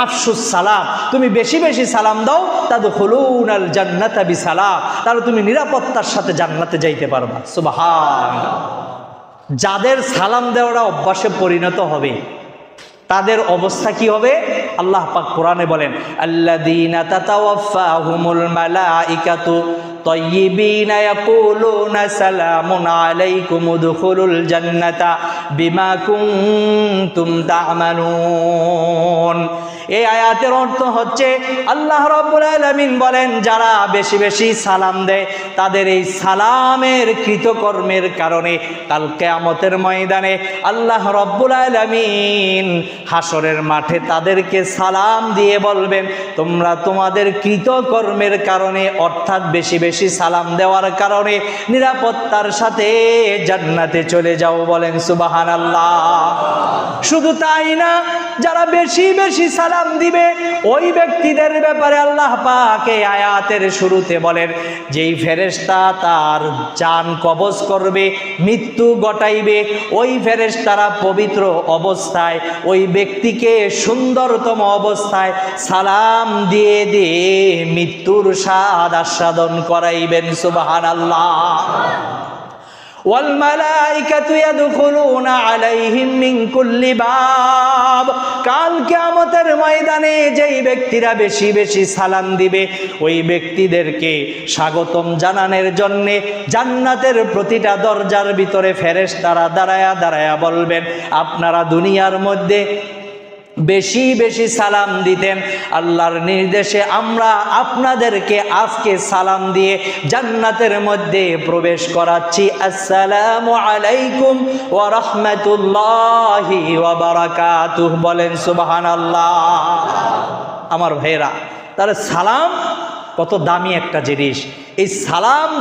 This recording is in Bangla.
আফশুস সালাম, তুমি বেশি বেশি সালাম দাও, তাদখুলুনাল জান্নাতা বিসালাম, তাহলে তুমি নিরাপত্তার সাথে জান্নাতে যাইতে পারবা। সুবহানাল্লাহ। যাদের সালাম দেওয়াটা অভ্যাসে পরিণত হবে তাদের অবস্থা কি হবে? আল্লাহ পাক কোরআনে বলেন, আল্লাযীনা তাতাওয়াফাহুমুল মালাইকাতু তাইয়্যিবিনা ইয়াকুলুনা সালামুন আলাইকুম উদখুলুল জান্নাতা বিমা কুনতুম তা'মালুন। এই আয়াতের অর্থ হচ্ছে আল্লাহ রাব্বুল আলামিন বলেন, যারা বেশি বেশি সালাম দেয় তাদের এই সালামের কৃতকর্মের কারণে কাল কিয়ামতের ময়দানে আল্লাহ রাব্বুল আলামিন হাসরের মাঠে তাদেরকে সালাম দিয়ে বলবেন, তোমরা তোমাদের কৃতকর্মের কারণে অর্থাৎ বেশি বেশি সালাম দেওয়ার কারণে নিরাপত্তার সাথে জান্নাতে চলে যাও। বলেন সুবহানাল্লাহ। শুধু তাই না, যারা বেশি বেশি সালাম দিবে ওই ব্যক্তিদের ব্যাপারে আল্লাহ পাক এই আয়াতের শুরুতে বলেন, যেই ফেরেশতা তার জান কবজ করবে, মৃত্যু ঘটাইবে, ওই ফেরেশতারা পবিত্র অবস্থায় ওই ব্যক্তিকে সুন্দরতম অবস্থায় সালাম দিয়ে দিয়ে মৃত্যুর স্বাদ আস্বাদন করাইবেন। সুবহানাল্লাহ। ওয়াল মালাইকাতু ইয়াদখুলুনা আলাইহিম মিন কুল্লি বাব। কাল কিয়ামতের ময়দানে যেই ব্যক্তিরা বেশি বেশি সালাম দিবে ওই ব্যক্তিদেরকে স্বাগতম জানানোর জন্য জান্নাতের প্রতিটা দরজার ভিতরে ফেরেশতারা দাঁড়ায়া দাঁড়ায়া বলবেন, আপনারা দুনিয়ার মধ্যে বেশি বেশি সালাম দিতেন, আল্লাহর নির্দেশে আমরা আপনাদেরকে আজকে সালাম দিয়ে জান্নাতের মধ্যে প্রবেশ করাচ্ছি। আসসালামু আলাইকুম ওয়া রাহমাতুল্লাহি ওয়া বারাকাতুহু। বলেন সুবহানাল্লাহ। আমার ভাইরা, তাহলে সালাম কত দামি একটা জিনিস। এই সালাম